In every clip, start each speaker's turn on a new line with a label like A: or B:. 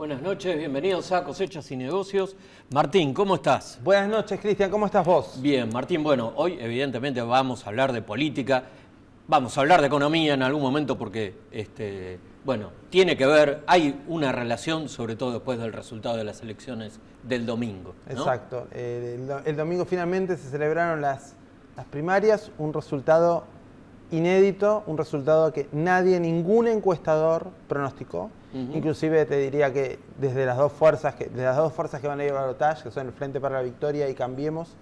A: Buenas noches, bienvenidos a Cosechas y Negocios. Martín, ¿cómo estás?
B: Buenas noches, Cristian, ¿cómo estás vos?
A: Bien, Martín, bueno, hoy evidentemente vamos a hablar de política, vamos a hablar de economía en algún momento porque, bueno, tiene que ver, hay una relación, sobre todo después del resultado de las elecciones del domingo, ¿no?
B: Exacto, el domingo finalmente se celebraron las primarias, un resultado inédito, un resultado que ningún encuestador pronosticó. Inclusive te diría que desde las dos fuerzas que van a ir al balotaje, que son el Frente para la Victoria y Cambiemos,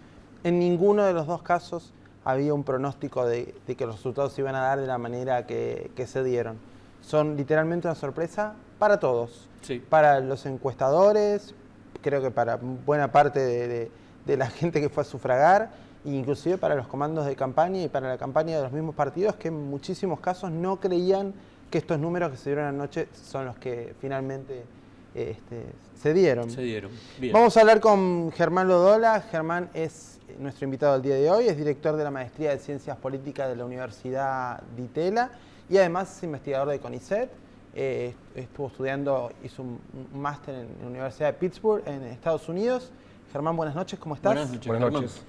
B: en ninguno de los dos casos había un pronóstico de que los resultados se iban a dar de la manera que se dieron. Son literalmente una sorpresa para todos,
A: sí.
B: Para los encuestadores, creo que para buena parte de la gente que fue a sufragar, e inclusive para los comandos de campaña y para la campaña de los mismos partidos que en muchísimos casos no creían que estos números que se dieron anoche son los que finalmente se dieron.
A: Bien.
B: Vamos a hablar con Germán Lodola. Germán es nuestro invitado del día de hoy, es director de la Maestría de Ciencias Políticas de la Universidad de Itela y además es investigador de CONICET. Estuvo estudiando, hizo un máster en la Universidad de Pittsburgh en Estados Unidos. Germán, buenas noches, ¿cómo estás?
A: Buenas noches.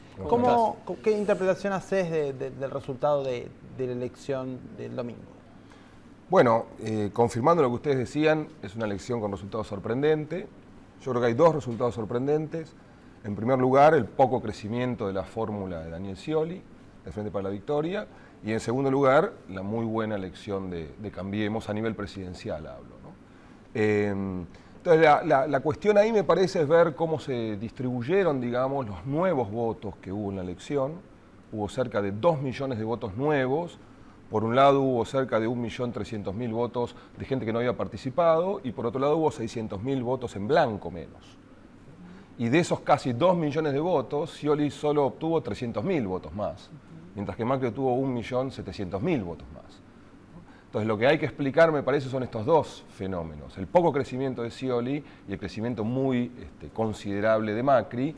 B: ¿Qué interpretación haces del resultado de la elección del domingo?
C: Bueno, confirmando lo que ustedes decían, es una elección con resultados sorprendentes. Yo creo que hay dos resultados sorprendentes. En primer lugar, el poco crecimiento de la fórmula de Daniel Scioli, del Frente para la Victoria. Y en segundo lugar, la muy buena elección de Cambiemos a nivel presidencial, hablo, ¿no? Entonces, la cuestión ahí me parece es ver cómo se distribuyeron, digamos, los nuevos votos que hubo en la elección. Hubo cerca de 2 millones de votos nuevos. Por un lado hubo cerca de 1.300.000 votos de gente que no había participado y por otro lado hubo 600.000 votos en blanco menos. Y de esos casi 2 millones de votos, Scioli solo obtuvo 300.000 votos más, mientras que Macri obtuvo 1.700.000 votos más. Entonces lo que hay que explicar, me parece, son estos dos fenómenos. El poco crecimiento de Scioli y el crecimiento muy considerable de Macri,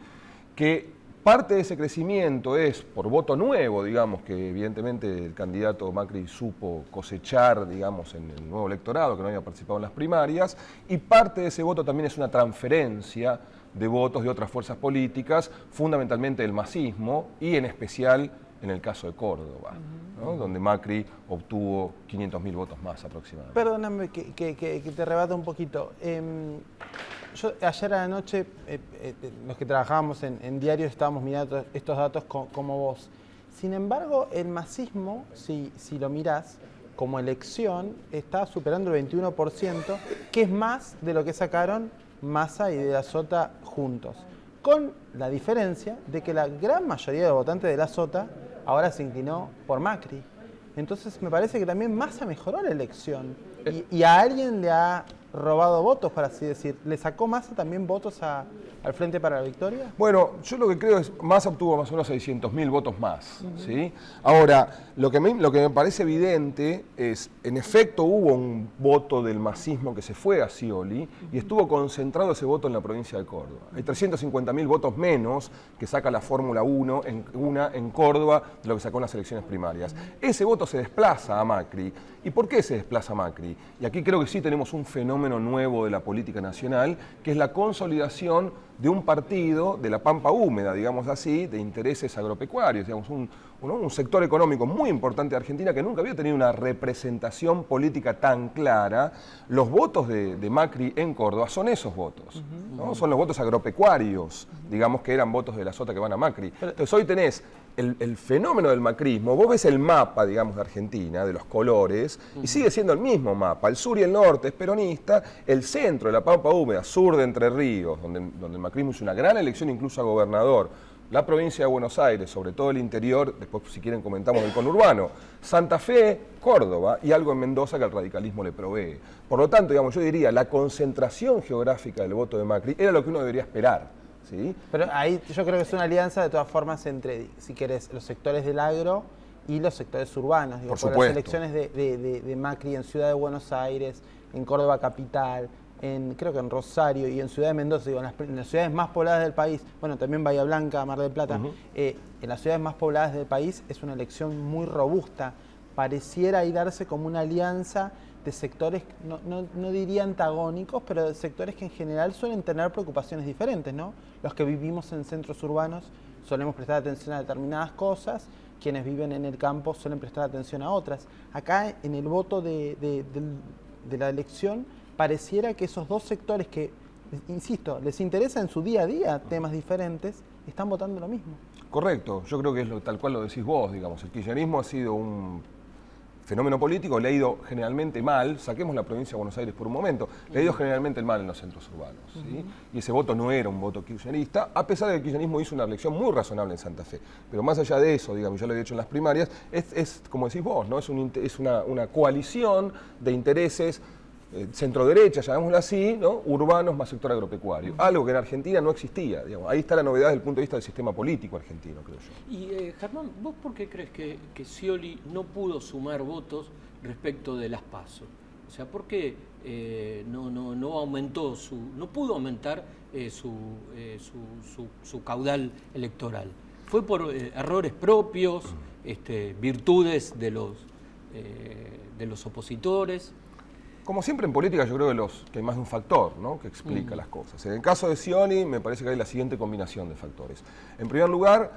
C: que parte de ese crecimiento es por voto nuevo, digamos, que evidentemente el candidato Macri supo cosechar, digamos, en el nuevo electorado, que no había participado en las primarias, y parte de ese voto también es una transferencia de votos de otras fuerzas políticas, fundamentalmente del masismo, y en especial en el caso de Córdoba, ¿no? Donde Macri obtuvo 500.000 votos más aproximadamente.
B: Perdóname que te rebata un poquito. Yo ayer a la noche, los que trabajábamos en diarios, estábamos mirando estos datos como vos. Sin embargo, el masismo, si lo mirás, como elección, está superando el 21%, que es más de lo que sacaron Massa y de la Sota juntos. Con la diferencia de que la gran mayoría de los votantes de la Sota ahora se inclinó por Macri. Entonces me parece que también Massa mejoró la elección y a alguien le ha robado votos, por así decir. ¿Le sacó Massa también votos al Frente para la Victoria?
C: Bueno, yo lo que creo es Massa obtuvo más o menos 600.000 votos más, ¿sí? Ahora, lo que me parece evidente es, en efecto hubo un voto del masismo que se fue a Scioli y estuvo concentrado ese voto en la provincia de Córdoba. Hay 350.000 votos menos que saca la Fórmula 1 en Córdoba de lo que sacó en las elecciones primarias. Ese voto se desplaza a Macri. ¿Y por qué se desplaza Macri? Y aquí creo que sí tenemos un fenómeno nuevo de la política nacional, que es la consolidación de un partido de la pampa húmeda, digamos así, de intereses agropecuarios, digamos, un sector económico muy importante de Argentina que nunca había tenido una representación política tan clara. Los votos de Macri en Córdoba son esos votos, ¿no? Son los votos agropecuarios, digamos que eran votos de la Sota que van a Macri. Entonces hoy tenés el fenómeno del macrismo. Vos ves el mapa, digamos, de Argentina, de los colores, y sigue siendo el mismo mapa. El sur y el norte es peronista, el centro de la pampa húmeda, sur de Entre Ríos, donde el macrismo hizo una gran elección incluso a gobernador, la provincia de Buenos Aires, sobre todo el interior, después si quieren comentamos del conurbano, Santa Fe, Córdoba y algo en Mendoza que al radicalismo le provee. Por lo tanto, digamos, yo diría, la concentración geográfica del voto de Macri era lo que uno debería esperar. ¿Sí?
B: Pero ahí yo creo que es una alianza de todas formas entre, si querés, los sectores del agro y los sectores urbanos. Digo,
C: por supuesto.
B: Las elecciones de Macri en Ciudad de Buenos Aires, en Córdoba capital, creo que en Rosario y en Ciudad de Mendoza, digo, en las ciudades más pobladas del país, bueno, también Bahía Blanca, Mar del Plata, en las ciudades más pobladas del país es una elección muy robusta. pareciera ahí darse como una alianza de sectores, no diría antagónicos, pero de sectores que en general suelen tener preocupaciones diferentes, ¿no? Los que vivimos en centros urbanos solemos prestar atención a determinadas cosas, quienes viven en el campo suelen prestar atención a otras. Acá en el voto de la elección pareciera que esos dos sectores que, insisto, les interesa en su día a día temas diferentes, están votando lo mismo.
C: Correcto, yo creo que es tal cual lo decís vos, digamos, el kirchnerismo ha sido un fenómeno político, le ha ido generalmente mal, saquemos la provincia de Buenos Aires por un momento, le ha ido generalmente mal en los centros urbanos, ¿sí? Y ese voto no era un voto kirchnerista, a pesar de que el kirchnerismo hizo una elección muy razonable en Santa Fe. Pero más allá de eso, digamos, ya lo he dicho en las primarias, es como decís vos, ¿no? Es una coalición de intereses centro-derecha, llamémoslo así, ¿no? Urbanos más sector agropecuario, algo que en Argentina no existía, digamos. Ahí está la novedad desde el punto de vista del sistema político argentino, creo yo.
A: Y Germán, ¿vos por qué crees que Scioli no pudo sumar votos respecto de las PASO? O sea, ¿por qué no aumentó no pudo aumentar su caudal electoral? ¿Fue por errores propios, virtudes de los opositores?
C: Como siempre en política, yo creo que hay más de un factor, ¿no?, que explica las cosas. En el caso de Scioli, me parece que hay la siguiente combinación de factores. En primer lugar,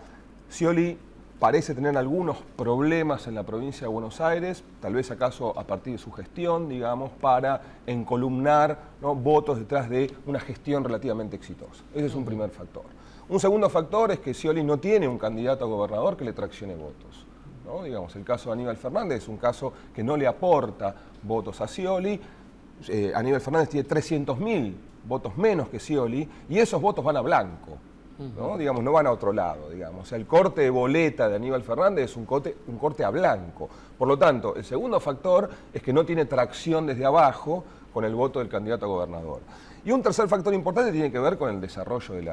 C: Scioli parece tener algunos problemas en la provincia de Buenos Aires, tal vez acaso a partir de su gestión, digamos, para encolumnar, ¿no?, votos detrás de una gestión relativamente exitosa. Ese es un primer factor. Un segundo factor es que Scioli no tiene un candidato a gobernador que le traccione votos, ¿no? Digamos, el caso de Aníbal Fernández es un caso que no le aporta votos a Scioli. Aníbal Fernández tiene 300.000 votos menos que Scioli y esos votos van a blanco, ¿no? Digamos, no van a otro lado, digamos. O sea, el corte de boleta de Aníbal Fernández es un corte a blanco. Por lo tanto, el segundo factor es que no tiene tracción desde abajo con el voto del candidato a gobernador. Y un tercer factor importante tiene que ver con el desarrollo de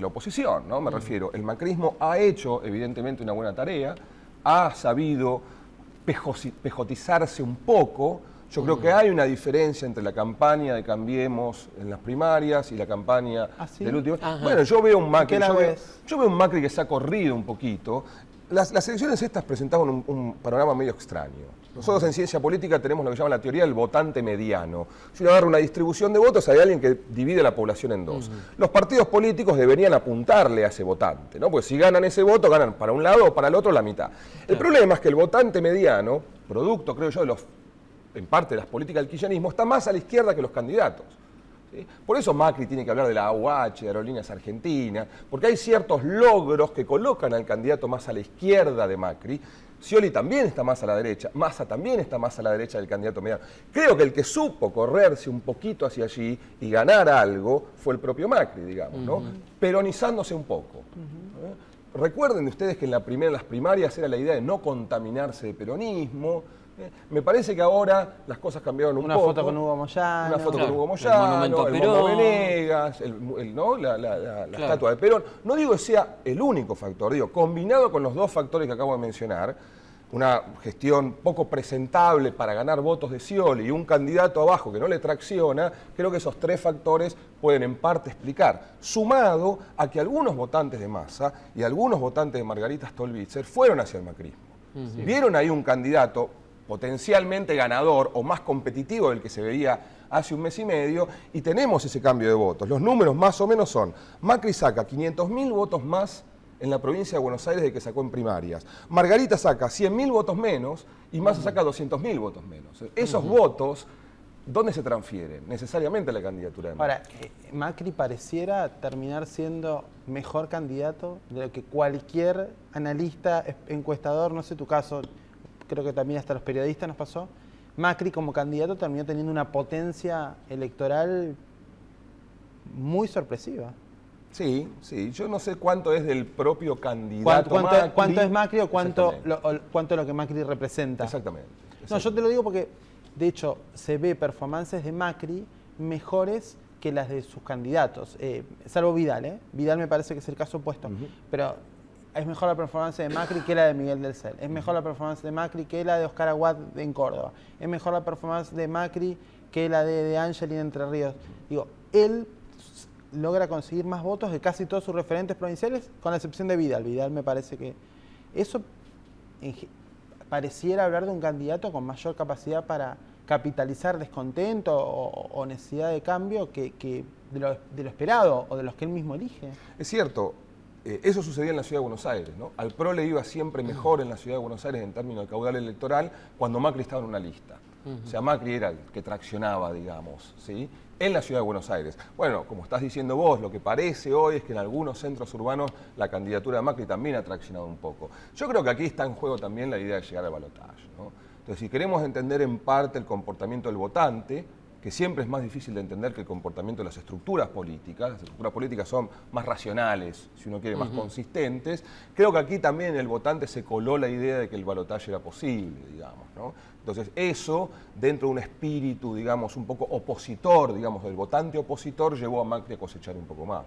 C: la oposición, ¿no? Me refiero, el macrismo ha hecho evidentemente una buena tarea, ha sabido pejotizarse un poco. Yo creo que hay una diferencia entre la campaña de Cambiemos en las primarias y la campaña del último. Ajá. Bueno, yo veo un Macri, yo veo un Macri que se ha corrido un poquito. Las elecciones estas presentaban un panorama medio extraño. Nosotros en ciencia política tenemos lo que llaman la teoría del votante mediano. Si uno agarra una distribución de votos, hay alguien que divide la población en dos. Los partidos políticos deberían apuntarle a ese votante, ¿no? Porque si ganan ese voto, ganan para un lado o para el otro la mitad. El problema es que el votante mediano, producto, creo yo, en parte de las políticas del kirchnerismo, está más a la izquierda que los candidatos. ¿Sí? Por eso Macri tiene que hablar de la AUH, de Aerolíneas Argentinas, porque hay ciertos logros que colocan al candidato más a la izquierda de Macri. Scioli también está más a la derecha, Massa también está más a la derecha del candidato mediano. Creo que el que supo correrse un poquito hacia allí y ganar algo fue el propio Macri, digamos, ¿no? Peronizándose un poco. Recuerden ustedes que en las primarias era la idea de no contaminarse de peronismo. Me parece que ahora las cosas cambiaron un poco.
B: Una foto con Hugo Moyano.
C: Una foto con Hugo Moyano, el Monumento Venegas, ¿no? la estatua de Perón. No digo que sea el único factor, digo, combinado con los dos factores que acabo de mencionar, una gestión poco presentable para ganar votos de Scioli y un candidato abajo que no le tracciona, creo que esos tres factores pueden en parte explicar, sumado a que algunos votantes de Massa y algunos votantes de Margarita Stolbizer fueron hacia el macrismo. Vieron ahí un candidato potencialmente ganador o más competitivo del que se veía hace un mes y medio, y tenemos ese cambio de votos. Los números más o menos son: Macri saca 500.000 votos más en la provincia de Buenos Aires de que sacó en primarias. Margarita saca 100.000 votos menos y Massa saca 200.000 votos menos. Esos votos, ¿dónde se transfieren? Necesariamente a la candidatura de Macri.
B: Ahora, Macri pareciera terminar siendo mejor candidato de lo que cualquier analista, encuestador, no sé tu caso, creo que también hasta los periodistas nos pasó. Macri como candidato terminó teniendo una potencia electoral muy sorpresiva.
C: Sí, yo no sé cuánto es del propio candidato
B: ¿Cuánto es Macri o cuánto lo que Macri representa?
C: Exactamente.
B: No, yo te lo digo porque, de hecho, se ve performances de Macri mejores que las de sus candidatos, salvo Vidal, Vidal me parece que es el caso opuesto, pero es mejor la performance de Macri que la de Miguel del Cel, es mejor la performance de Macri que la de Oscar Aguad en Córdoba, es mejor la performance de Macri que la de Angeli en Entre Ríos. Digo, él logra conseguir más votos de casi todos sus referentes provinciales, con la excepción de Vidal. Vidal me parece que eso pareciera hablar de un candidato con mayor capacidad para capitalizar descontento o necesidad de cambio que de lo esperado o de los que él mismo elige.
C: Es cierto, eso sucedía en la Ciudad de Buenos Aires, ¿no? Al PRO le iba siempre mejor en la Ciudad de Buenos Aires en términos de caudal electoral cuando Macri estaba en una lista. O sea, Macri era el que traccionaba, digamos, ¿sí?, en la Ciudad de Buenos Aires. Bueno, como estás diciendo vos, lo que parece hoy es que en algunos centros urbanos la candidatura de Macri también ha traccionado un poco. Yo creo que aquí está en juego también la idea de llegar al balotaje, ¿no? Entonces, si queremos entender en parte el comportamiento del votante, que siempre es más difícil de entender que el comportamiento de las estructuras políticas son más racionales, si uno quiere, más consistentes, creo que aquí también el votante se coló la idea de que el balotaje era posible, digamos, ¿no? Entonces eso, dentro de un espíritu, digamos, un poco opositor, digamos, del votante opositor, llevó a Macri a cosechar un poco más.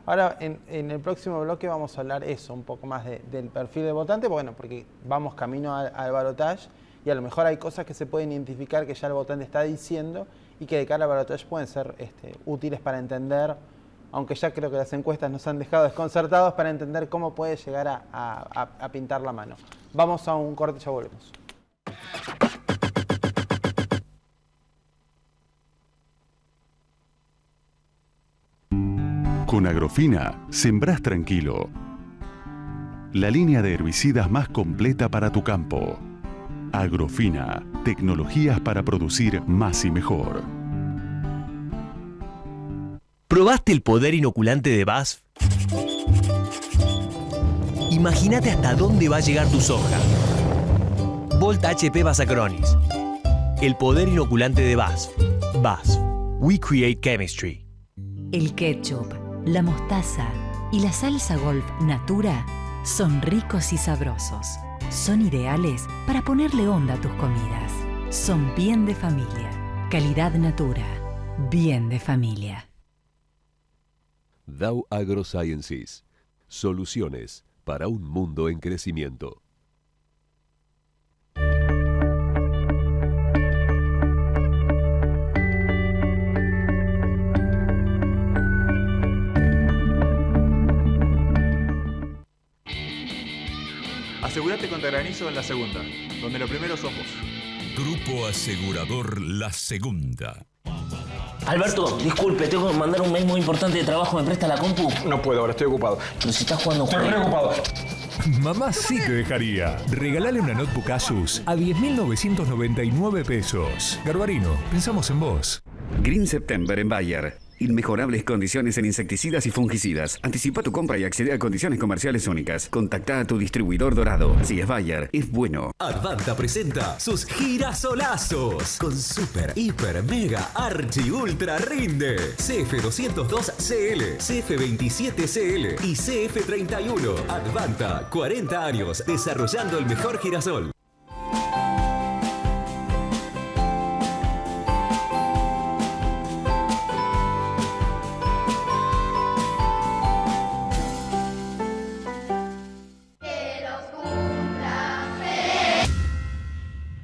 B: Ahora, en el próximo bloque vamos a hablar eso, un poco más del perfil del votante, bueno, porque vamos camino al balotaje y a lo mejor hay cosas que se pueden identificar que ya el votante está diciendo y que de cara al balotaje pueden ser útiles para entender, aunque ya creo que las encuestas nos han dejado desconcertados, para entender cómo puede llegar a pintar la mano. Vamos a un corte, ya volvemos.
D: Con Agrofina, sembrás tranquilo. La línea de herbicidas más completa para tu campo. Agrofina, tecnologías para producir más y mejor.
E: ¿Probaste el poder inoculante de BASF? Imagínate hasta dónde va a llegar tu soja. Volta HP Basacronis. El poder inoculante de BASF. BASF. We create chemistry.
F: El ketchup, la mostaza y la salsa Golf Natura son ricos y sabrosos. Son ideales para ponerle onda a tus comidas. Son bien de familia. Calidad Natura. Bien de familia.
G: Dow AgroSciences. Soluciones para un mundo en crecimiento.
H: Asegurate contra granizo en La Segunda, donde lo primero sos vos.
I: Grupo Asegurador La Segunda.
J: Alberto, disculpe, tengo que mandar un mail muy importante de trabajo. ¿Me presta la compu?
C: No puedo, ahora estoy ocupado.
J: Pero si estás jugando...
C: Estoy preocupado.
I: Mamá sí que dejaría. Regalale una notebook Asus a 10.999 pesos. Garbarino, pensamos en vos.
K: Green September en Bayer. Inmejorables condiciones en insecticidas y fungicidas. Anticipa tu compra y accede a condiciones comerciales únicas. Contacta a tu distribuidor Dorado. Si es Bayer, es bueno.
L: Advanta presenta sus girasolazos con super, hiper, mega, archi, ultra rinde. CF202CL, CF27CL y CF31. Advanta, 40 años desarrollando el mejor girasol.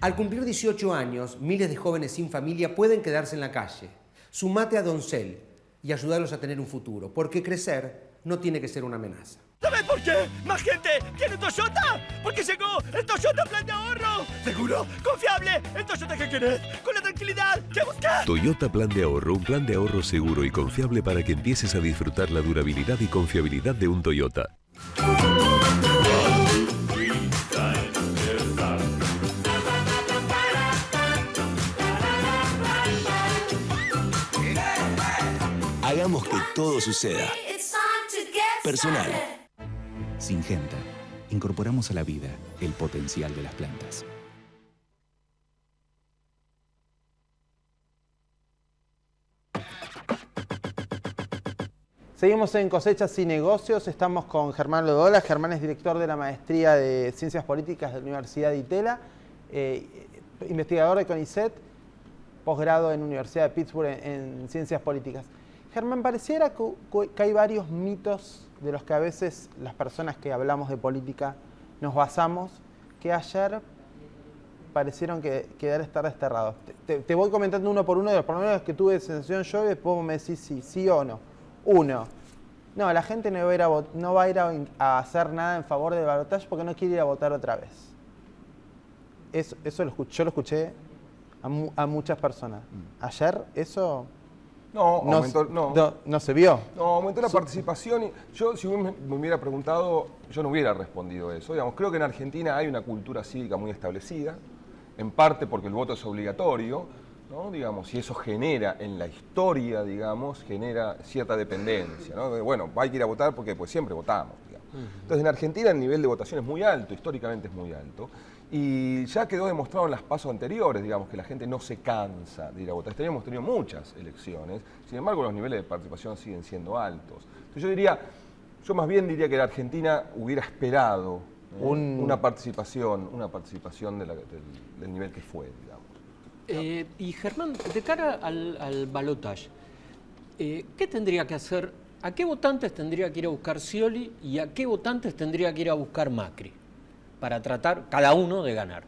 M: Al cumplir 18 años, miles de jóvenes sin familia pueden quedarse en la calle. Sumate a Doncel y ayudarlos a tener un futuro, porque crecer no tiene que ser una amenaza.
N: ¿Sabes por qué? ¡Más gente quiere Toyota! ¡Porque llegó el Toyota Plan de Ahorro! ¡Seguro! ¡Confiable! ¡El Toyota que querés! ¡Con la tranquilidad que buscás!
G: Toyota Plan de Ahorro, un plan de ahorro seguro y confiable para que empieces a disfrutar la durabilidad y confiabilidad de un Toyota.
O: Hagamos que todo suceda. Personal.
P: Syngenta. Incorporamos a la vida el potencial de las plantas.
B: Seguimos en Cosechas y Negocios, estamos con Germán Lodola. Germán es director de la Maestría de Ciencias Políticas de la Universidad de Itela, investigador de CONICET, posgrado en la Universidad de Pittsburgh en Ciencias Políticas. Germán, pareciera que hay varios mitos de los que a veces las personas que hablamos de política nos basamos, que ayer parecieron estar desterrados. Te voy comentando uno por uno de los problemas que tuve de sensación yo y después me decís sí o no. Uno, no, la gente no va a ir a hacer nada en favor del balotaje porque no quiere ir a votar otra vez. Eso yo lo escuché a muchas personas. Ayer eso no se vio.
C: No, aumentó la participación y yo, si me hubiera preguntado, yo no hubiera respondido eso. Digamos, creo que en Argentina hay una cultura cívica muy establecida, en parte porque el voto es obligatorio, ¿no? Digamos, y eso genera en la historia, digamos, genera cierta dependencia, ¿no? Bueno, hay que ir a votar porque pues siempre votamos, digamos. Entonces en Argentina el nivel de votación es muy alto, históricamente es muy alto. Y ya quedó demostrado en las pasos anteriores, digamos, que la gente no se cansa de ir a votar. Hemos tenido muchas elecciones, sin embargo los niveles de participación siguen siendo altos. Entonces yo más bien diría que la Argentina hubiera esperado una participación del nivel que fue, digamos.
A: Y Germán, de cara al balotaje, ¿qué tendría que hacer? ¿A qué votantes tendría que ir a buscar Scioli y a qué votantes tendría que ir a buscar Macri para tratar cada uno de ganar?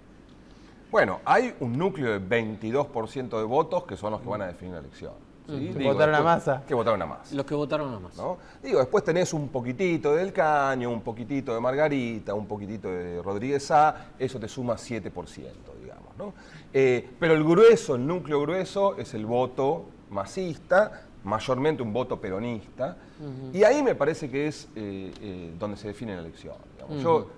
C: Bueno, hay un núcleo de 22% de votos que son los que van a definir la elección. ¿sí?
B: Que votaron a Massa.
C: Que votaron a Massa.
A: Los que votaron a Massa.
C: ¿No? Después tenés un poquitito del Caño, un poquitito de Margarita, un poquitito de Rodríguez A, eso te suma 7%, digamos, ¿no? Pero el núcleo grueso es el voto masista, mayormente un voto peronista, y ahí me parece que es donde se define la elección.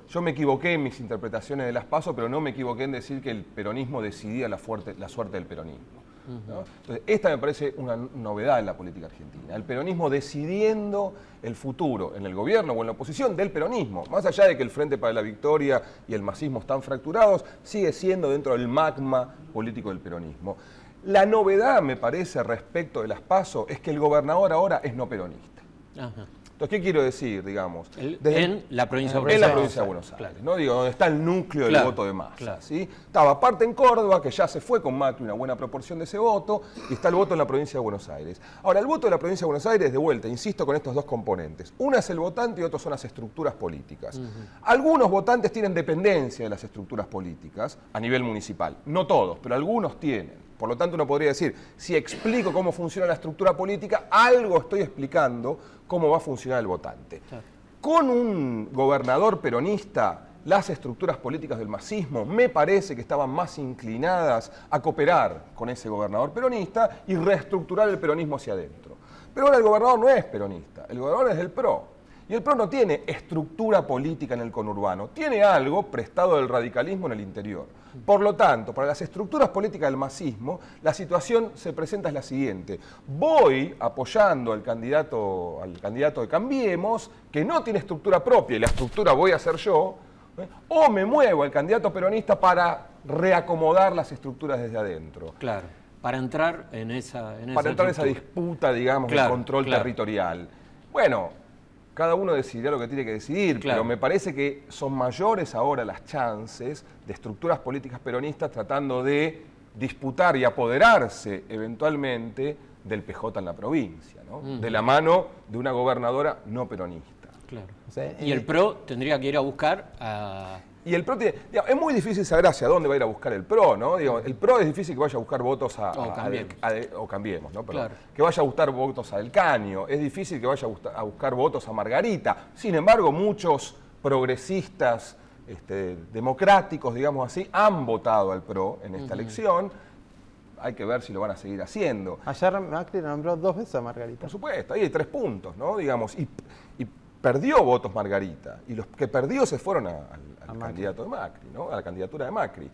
C: Yo me equivoqué en mis interpretaciones de las PASO, pero no me equivoqué en decir que el peronismo decidía la suerte del peronismo. ¿no? Entonces, esta me parece una novedad en la política argentina. El peronismo decidiendo el futuro en el gobierno o en la oposición del peronismo. Más allá de que el Frente para la Victoria y el masismo están fracturados, sigue siendo dentro del magma político del peronismo. La novedad, me parece, respecto de las PASO es que el gobernador ahora es no peronista.
A: Ajá.
C: Entonces, ¿qué quiero decir, digamos?
A: En la provincia de Buenos Aires.
C: En la provincia de Buenos Aires, ¿no? Digo, donde está el núcleo del voto de Massa, ¿sí? Estaba aparte en Córdoba, que ya se fue con Macri una buena proporción de ese voto, y está el voto en la provincia de Buenos Aires. Ahora, el voto de la provincia de Buenos Aires, de vuelta, insisto con estos dos componentes. Una es el votante y otro son las estructuras políticas. Algunos votantes tienen dependencia de las estructuras políticas a nivel municipal. No todos, pero algunos tienen. Por lo tanto, uno podría decir, si explico cómo funciona la estructura política, algo estoy explicando cómo va a funcionar el votante. Claro. Con un gobernador peronista, las estructuras políticas del masismo me parece que estaban más inclinadas a cooperar con ese gobernador peronista y reestructurar el peronismo hacia adentro. Pero ahora el gobernador no es peronista, el gobernador es del PRO. Y el PRO no tiene estructura política en el conurbano, tiene algo prestado del radicalismo en el interior. Por lo tanto, para las estructuras políticas del masismo, la situación se presenta es la siguiente. Voy apoyando al candidato de Cambiemos, que no tiene estructura propia y la estructura voy a hacer yo, o me muevo al candidato peronista para reacomodar las estructuras desde adentro.
A: Claro, para entrar en esa
C: disputa, digamos, de control territorial. Bueno, cada uno decidirá lo que tiene que decidir, pero me parece que son mayores ahora las chances de estructuras políticas peronistas tratando de disputar y apoderarse eventualmente del PJ en la provincia, ¿no? De la mano de una gobernadora no peronista.
A: Claro. O sea, y el PRO tendría que ir a buscar a...
C: Y el PRO tiene, digamos, es muy difícil saber hacia dónde va a ir a buscar el PRO, ¿no? Digo, el PRO es difícil que vaya a buscar votos o Cambiemos, ¿no? Perdón. Claro. Que vaya a buscar votos a Del Caño, es difícil que vaya a buscar votos a Margarita. Sin embargo, muchos progresistas democráticos, digamos así, han votado al PRO en esta elección. Hay que ver si lo van a seguir haciendo.
B: Ayer Macri nombró 2 veces a Margarita.
C: Por supuesto, ahí hay 3 puntos, ¿no? Digamos, y perdió votos Margarita, y los que perdió se fueron al candidato de Macri, ¿no? A la candidatura de Macri.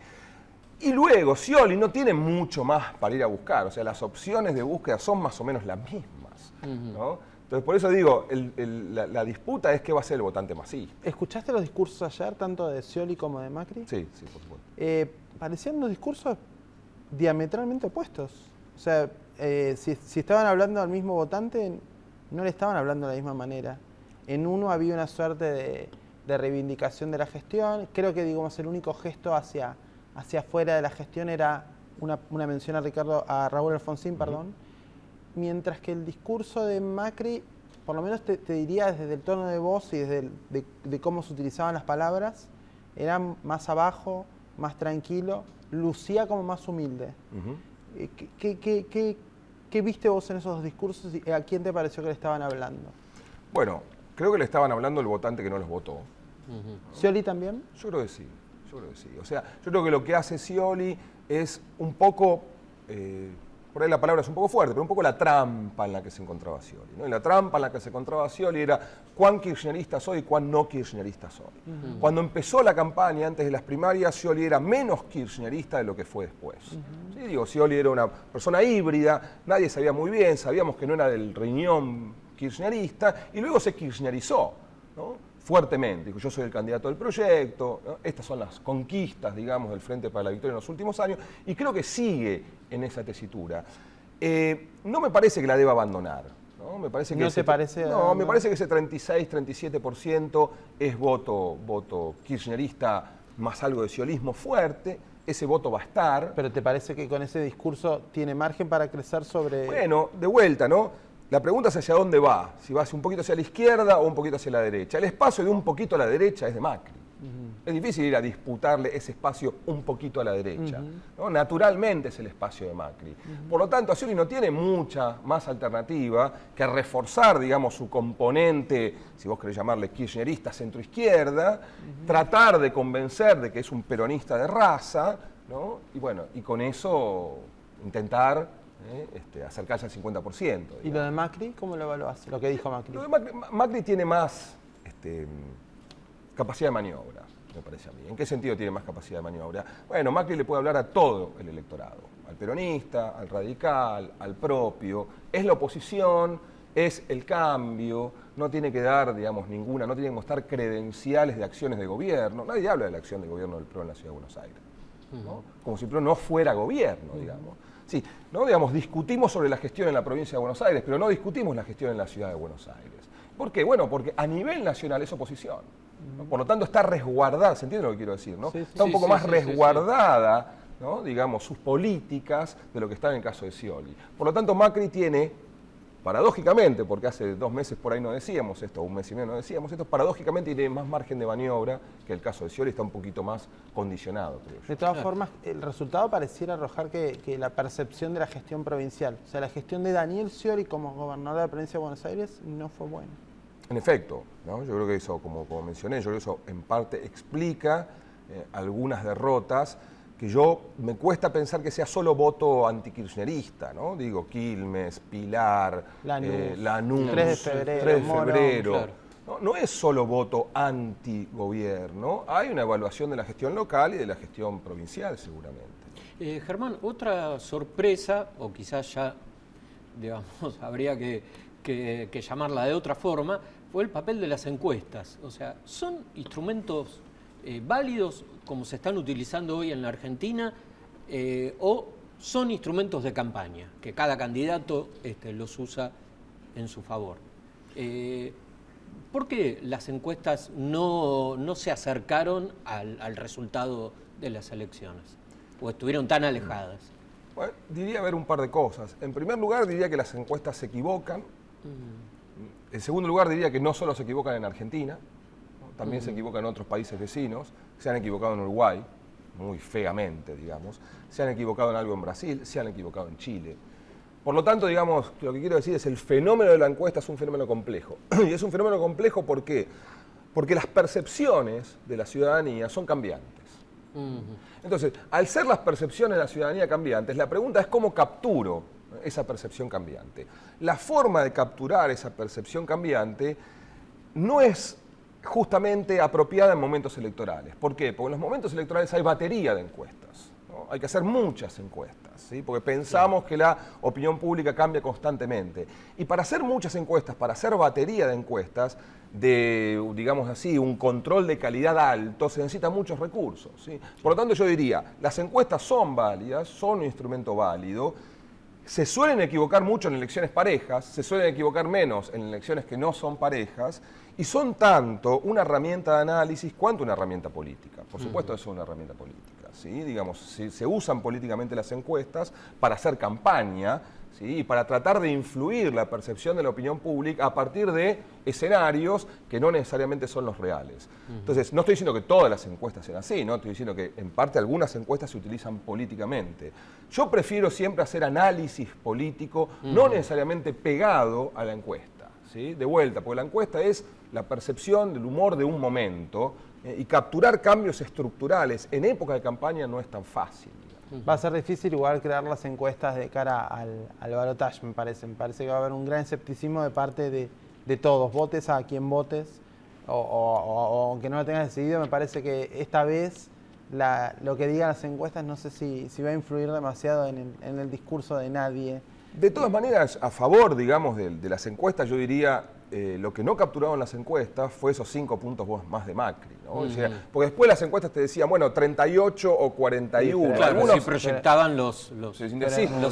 C: Y luego Scioli no tiene mucho más para ir a buscar, o sea, las opciones de búsqueda son más o menos las mismas, ¿no? Entonces, por eso digo, la disputa es qué va a ser el votante masista.
B: ¿Escuchaste los discursos ayer, tanto de Scioli como de Macri?
C: Sí, por supuesto.
B: Parecían unos discursos diametralmente opuestos. O sea, si estaban hablando al mismo votante, no le estaban hablando de la misma manera. En uno había una suerte de reivindicación de la gestión. Creo que, digamos, el único gesto hacia afuera de la gestión era una mención a Raúl Alfonsín, perdón. Mientras que el discurso de Macri, por lo menos te diría desde el tono de voz y desde de cómo se utilizaban las palabras, era más abajo, más tranquilo, lucía como más humilde. ¿Qué viste vos en esos dos discursos y a quién te pareció que le estaban hablando?
C: Bueno, creo que le estaban hablando el votante que no los votó.
B: ¿Scioli también?
C: Yo creo que sí. Yo creo que sí. O sea, yo creo que lo que hace Scioli es un poco, por ahí la palabra es un poco fuerte, pero un poco la trampa en la que se encontraba Scioli, ¿no? Y la trampa en la que se encontraba Scioli era cuán kirchnerista soy y cuán no kirchnerista soy. Cuando empezó la campaña, antes de las primarias, Scioli era menos kirchnerista de lo que fue después. ¿Sí? Digo, Scioli era una persona híbrida, nadie sabía muy bien, sabíamos que no era del riñón kirchnerista, y luego se kirchnerizó, ¿no? Fuertemente, dijo, yo soy el candidato del proyecto, ¿no? Estas son las conquistas, digamos, del Frente para la Victoria en los últimos años, y creo que sigue en esa tesitura. No me parece que la deba abandonar, ¿no? Me parece que
B: ¿No te parece?
C: No, me parece que ese 36-37% es voto kirchnerista más algo de sciolismo fuerte, ese voto va a estar.
B: ¿Pero te parece que con ese discurso tiene margen para crecer sobre...?
C: Bueno, de vuelta, ¿no? La pregunta es hacia dónde va, si va un poquito hacia la izquierda o un poquito hacia la derecha. El espacio de un poquito a la derecha es de Macri. Es difícil ir a disputarle ese espacio un poquito a la derecha, ¿no? Naturalmente es el espacio de Macri. Por lo tanto, Scioli no tiene mucha más alternativa que reforzar, digamos, su componente, si vos querés llamarle kirchnerista, centroizquierda, tratar de convencer de que es un peronista de raza, ¿no? Y bueno, y con eso intentar acercarse al 50%. Digamos.
B: ¿Y lo de Macri? ¿Cómo lo evaluás? Lo que dijo Macri.
C: Lo de Macri tiene más capacidad de maniobra, me parece a mí. ¿En qué sentido tiene más capacidad de maniobra? Bueno, Macri le puede hablar a todo el electorado, al peronista, al radical, al propio. Es la oposición, es el cambio, no tiene que dar, digamos, ninguna, no tiene que mostrar credenciales de acciones de gobierno. Nadie habla de la acción de gobierno del PRO en la Ciudad de Buenos Aires, ¿no? Como si el PRO no fuera gobierno, digamos. Sí, ¿no? Digamos, discutimos sobre la gestión en la provincia de Buenos Aires, pero no discutimos la gestión en la Ciudad de Buenos Aires. ¿Por qué? Bueno, porque a nivel nacional es oposición, ¿no? Por lo tanto, está resguardada, ¿se entiende lo que quiero decir? ¿No? Está un poco más resguardada, ¿no? Digamos, sus políticas de lo que está en el caso de Scioli. Por lo tanto, Macri tiene, paradójicamente, porque hace 2 meses por ahí no decíamos esto, 1 mes y medio no decíamos esto, paradójicamente tiene más margen de maniobra que el caso de Scioli, está un poquito más condicionado, creo yo.
B: De todas formas, el resultado pareciera arrojar que la percepción de la gestión provincial, o sea, la gestión de Daniel Scioli como gobernador de la provincia de Buenos Aires no fue buena.
C: En efecto, ¿no? Yo creo que eso, como mencioné, yo creo que eso en parte explica algunas derrotas que me cuesta pensar que sea solo voto antikirchnerista, ¿no? Digo, Quilmes, Pilar, Lanús,
B: 3 de febrero.
C: Morón,
B: claro.
C: No es solo voto antigobierno, hay una evaluación de la gestión local y de la gestión provincial, seguramente.
A: Germán, otra sorpresa, o quizás ya, digamos, habría que llamarla de otra forma, fue el papel de las encuestas. O sea, ¿son instrumentos válidos como se están utilizando hoy en la Argentina o son instrumentos de campaña que cada candidato los usa en su favor? ¿Por qué las encuestas no se acercaron al resultado de las elecciones o estuvieron tan alejadas?
C: Bueno, diría ver un par de cosas. En primer lugar, diría que las encuestas se equivocan. En segundo lugar, diría que no solo se equivocan en Argentina, también se equivocan en otros países vecinos, se han equivocado en Uruguay, muy feamente, digamos, se han equivocado en algo en Brasil, se han equivocado en Chile. Por lo tanto, digamos, lo que quiero decir es el fenómeno de la encuesta es un fenómeno complejo. Y es un fenómeno complejo ¿por qué? Porque las percepciones de la ciudadanía son cambiantes. Entonces, al ser las percepciones de la ciudadanía cambiantes, la pregunta es cómo capturo esa percepción cambiante. La forma de capturar esa percepción cambiante no es justamente apropiada en momentos electorales. ¿Por qué? Porque en los momentos electorales hay batería de encuestas, ¿no? Hay que hacer muchas encuestas, ¿sí? Porque pensamos que la opinión pública cambia constantemente. Y para hacer muchas encuestas, para hacer batería de encuestas, de, digamos así, un control de calidad alto, se necesitan muchos recursos, ¿sí? Por lo tanto, yo diría, las encuestas son válidas, son un instrumento válido. Se suelen equivocar mucho en elecciones parejas, se suelen equivocar menos en elecciones que no son parejas, y son tanto una herramienta de análisis cuanto una herramienta política. Por supuesto, eso es una herramienta política, ¿sí? Digamos, se usan políticamente las encuestas para hacer campaña, ¿sí? Y para tratar de influir la percepción de la opinión pública a partir de escenarios que no necesariamente son los reales. Entonces, no estoy diciendo que todas las encuestas sean así, ¿no? Estoy diciendo que en parte algunas encuestas se utilizan políticamente. Yo prefiero siempre hacer análisis político, no necesariamente pegado a la encuesta, ¿sí? De vuelta, porque la encuesta es la percepción del humor de un momento, y capturar cambios estructurales en época de campaña no es tan fácil.
B: Va a ser difícil igual crear las encuestas de cara al balotaje, me parece. Me parece que va a haber un gran escepticismo de parte de todos. Votes a quien votes o aunque no lo tengas decidido, me parece que esta vez lo que digan las encuestas no sé si va a influir demasiado en el discurso de nadie.
C: De todas maneras, a favor, digamos, de las encuestas, yo diría, lo que no capturaron las encuestas fue esos 5 puntos más de Macri, ¿no? O sea, porque después las encuestas te decían, bueno, 38 o 41.
A: Claro,
C: algunos
A: sí proyectaban los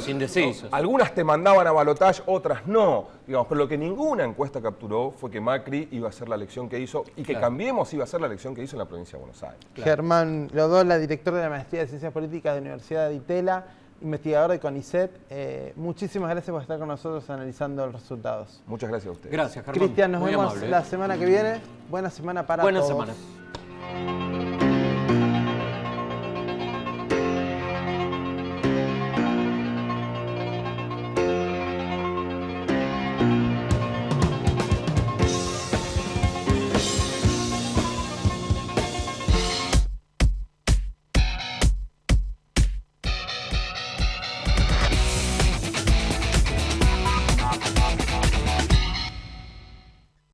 A: indecisos.
C: Algunas te mandaban a balotaje, otras no. Digamos, pero lo que ninguna encuesta capturó fue que Macri iba a ser la elección que hizo y que Cambiemos iba a ser la elección que hizo en la provincia de Buenos Aires.
B: Germán Lodola, director de la Maestría de Ciencias Políticas de la Universidad de Itela, investigador de CONICET. Muchísimas gracias por estar con nosotros analizando los resultados.
C: Muchas gracias a ustedes.
A: Gracias, Germán.
B: Cristian, nos
A: Muy
B: vemos
A: amable,
B: la semana que viene. Buena semana para todos.
A: Buena semana.